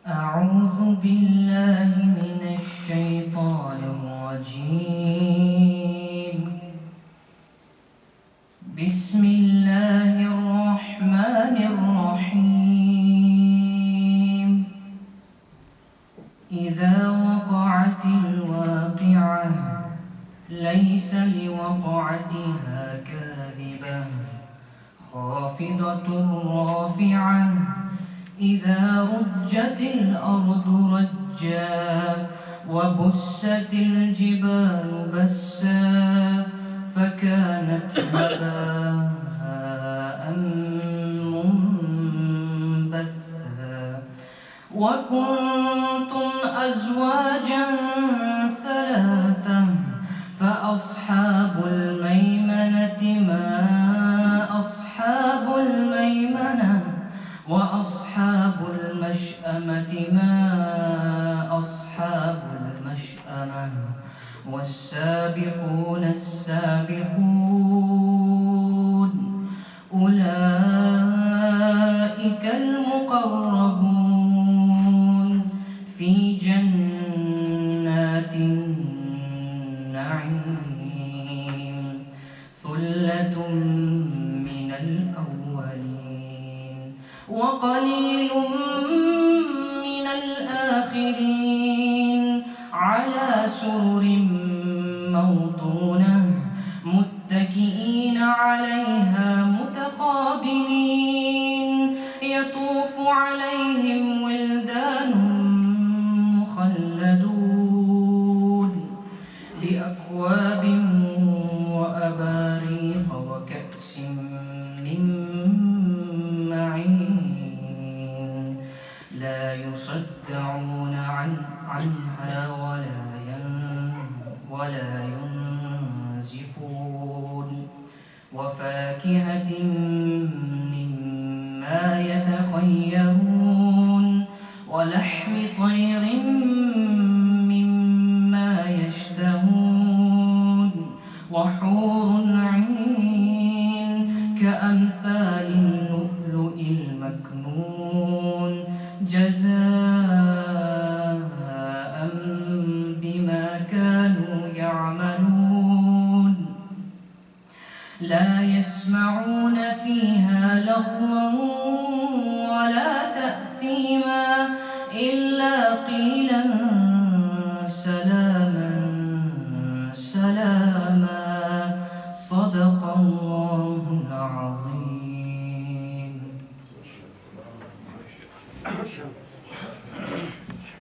أعوذ بالله من الشيطان الرجيم. بسم الله الرحمن الرحيم. إذا وقعت الواقعة ليس لوقعتها كاذبة خافضة رافعة إذا رجت الأرض رجا وبست الجبال بسا فكانت هباء منبثا وكنتم أزواجا ثلاثة فأصحاب الميمنة ما أصحاب الميمنة وأصحاب المشأمة ما أصحاب المشأمة والسابقون السابقون أولئك المقربون في جنات النعيم ثلة من الأولين وقليل من الآخرين على سرر موضونة متكئين عليها متقابلين يطوف عليهم ولدان مخلدون بأكواب وأباريق وكأس من معين لا يصدعون عنها ولا ينزفون وفاكهة مما يتخيرون ولحم طير مما يشتهون وحور عين كأمثال اللؤلؤ المكنون جزاء بما كانوا يعملون لا يسمعون فيها لغوا ولا تأثيما إلا قيلا سلاما سلاما صدق الله العظيم.